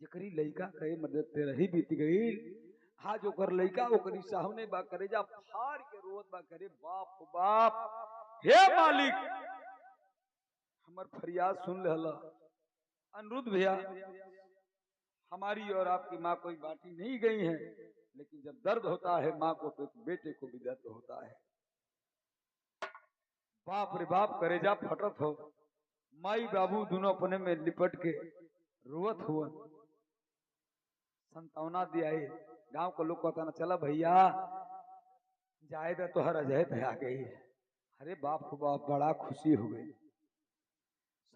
जकरी लड़का कहे मदद तेरा ही बीत गई, आज ओकर लइका ओकरी सामने बा करे जा फाड़ के रोत बा करे बाप बाप हे मालिक हमर फरियाद सुन लेला। अनिरुद्ध भैया हमारी और आपकी माँ कोई बाटी नहीं गई है, लेकिन जब दर्द होता है माँ को तो बेटे को भी दर्द होता है। बाप रे बाप करेजा फटत हो, माई बाबू दोनों अपने में लिपट के रोवत हुआ। संतावना दिया गांव को लोग कहता ना चला भैया जाए तो हर अजय आ गई। अरे बाप को बाप बड़ा खुशी हो गई।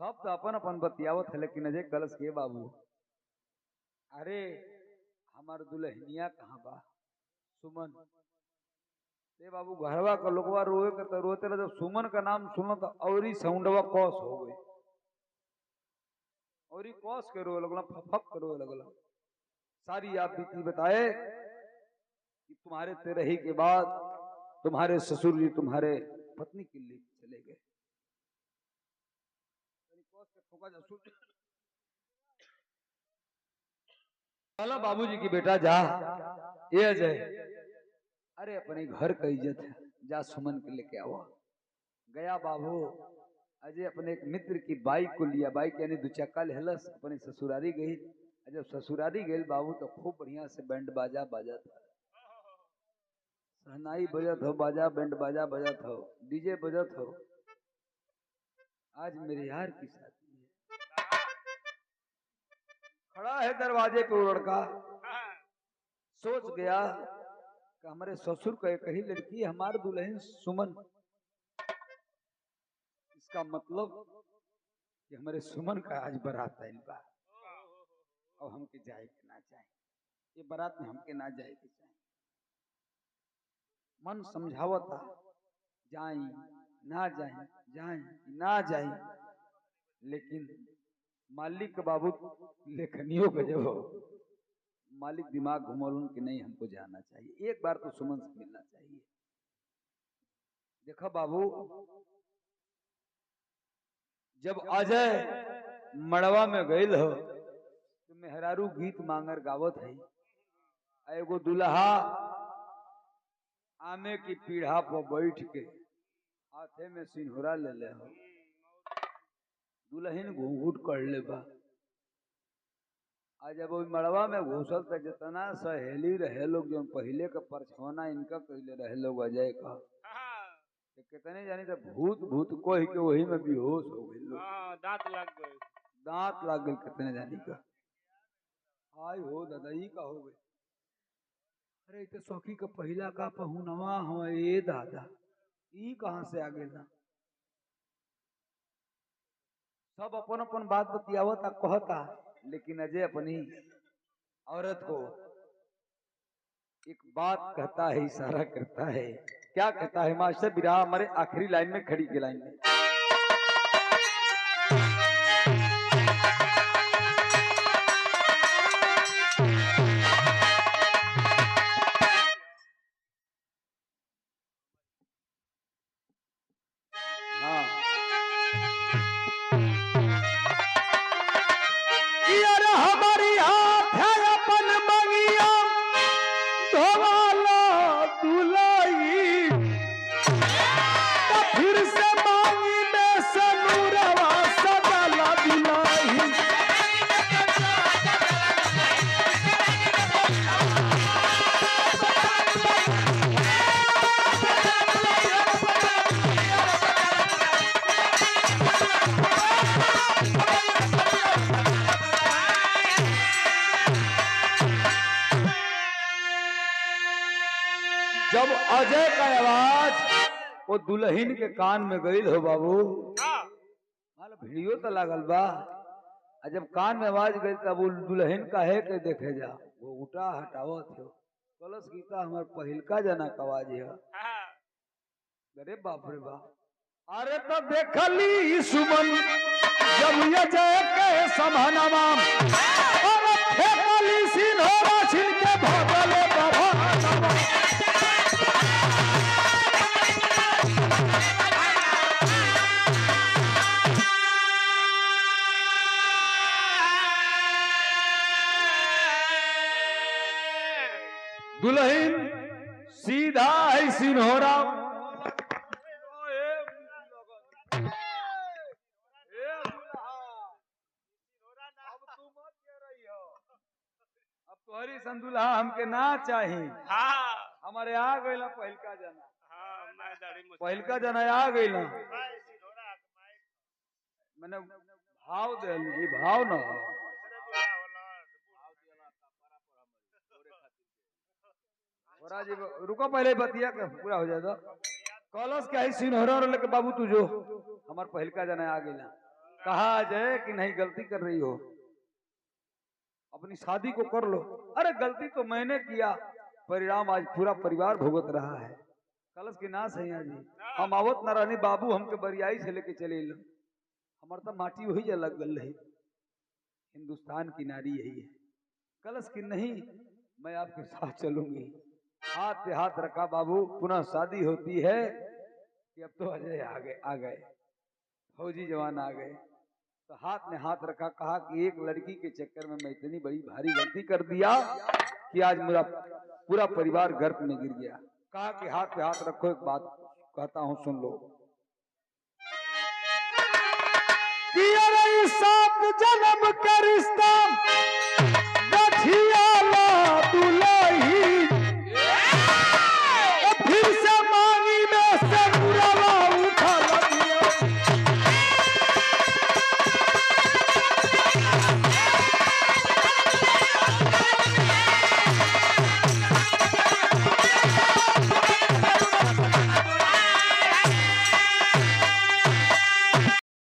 सब तो अपन अपन बतियावत है, लेकिन अजय कलश के बाबू अरे हमार दुल्हनिया कहाँ बा सुमन। ते बाबू घरवा का लोगवा रोए के तो रोते रहे, जब सुमन का नाम सुनो तो और ही साउंडवा कौस हो गई और ही कौस के रोए लगला, फक के रोए लगला। सारी आप बीती बताए कि तुम्हारे तेरही के बाद तुम्हारे ससुर जी तुम्हारे पत्नी के लिए चले गए। चला बाबूजी की बेटा जा ये अजय, अरे अपने घर का इज्जत है जा सुमन के लेके आओ। गया बाबू अजय अपने एक मित्र की बाइक को लिया, बाइक यानी दुचक्का लेहलस, अपने ससुरारी गई। जब ससुरारी गई बाबू तो खूब बढ़िया से बैंड बाजा बाजा था, सहनाई बजत हो, बाजा बैंड बाजा बजत हो, डीजे बजत हो। आज मेरे यार की शादी है। खड़ा है दरवाजे पे वो लड़का, सोच गया कि हमारे ससुर का एक ही लड़की हमारे दुल्हन सुमन, इसका मतलब कि हमारे सुमन का आज बारात आइल बा और हमके जाए के ना चाहे, ये बारात में हमके ना जाए के चाहे। मन समझावता जाए ना जाए जाए ना जाए, लेकिन मालिक बाबू लेखनियों का जब मालिक दिमाग घुमौलन कि नहीं हमको जाना चाहिए, एक बार तो सुमन से मिलना चाहिए। देखो बाबू जब अजय मड़वा में गईल हो तो मेहरारू गीत मांगर गावत है। एगो दुल्हा आमे की पीढ़ा पर बैठ के हाथे में सिंहरा ले ले हो, दुल्हन घूंघूट कर ले बा। आज जब मड़वा में घुसल तो जितना सहेली रहे लोग जो पहले का परछौना इनका कहले रहे लोग अजय का, कितने जानी तो भूत भूत कोई के वही में बेहोश हो गए लोग, दांत लग गए, दांत लग गए कितने जानी का। हाय हो दादा ई का हो गए। अरे तो सखी का पहला का पहुनवा हो ये दादा ई कहां से आ गए ना। सब अपन अपन बात बतियावता कहता, लेकिन अजय अपनी औरत को एक बात कहता है, इशारा करता है। क्या कहता है मास्टर बिरहा हमारे आखिरी लाइन में खड़ी के लाइन में, जब अजय का आवाज वो दुल्हन के कान में गई हो बाबू, माल वीडियो तो लागल बा, जब कान में आवाज गई तब वो दुल्हन का है के देखे जा वो उठा हटावत हो कलश गीता हमार पहिलका जना का आवाज है। अरे बाप रे बाप, अरे तो देखली सुमन जब अजय के समानवा और फेंकली सिन्होरा छिन के भगले बाबा। दुल्हन सीधा है सिन्होरा। अब तोहरी संदुल्हा हमके ना चाही। हाँ हमारे आ गईला पहिलका जना। हाँ मैं दाढ़ी मुछ पहिलका जना आ गईला। मैंने भाव दे भाव न थोड़ा जी रुको पहले बतिया के पूरा हो जाएगा। कॉलस के सिन्होरा लेके बाबू तू जो हमार पहिलका जना आ गईला। कहा जाए कि नहीं गलती कर रही हो, अपनी शादी को कर लो। अरे गलती तो मैंने किया, परिणाम आज पूरा परिवार भुगत रहा है। कलश की ना सैया जी, हम आवत न रहनी बाबू हमके बरियाई से लेके चले लो। हमार तो माटी वही अलग गल रही। हिंदुस्तान की नारी यही है। कलश की नहीं, मैं आपके साथ चलूंगी। हाथ पे हाथ रखा बाबू, पुनः शादी होती है कि अब तो अजय आ गए फौजी जवान आ गए। तो हाथ में हाथ रखा, कहा कि एक लड़की के चक्कर में मैं इतनी बड़ी भारी गलती कर दिया कि आज मेरा पूरा परिवार गर्भ में गिर गया। कहा कि हाथ पे हाथ रखो, एक बात कहता हूं सुन लो। कि अरे 7 जन्म का रिश्ता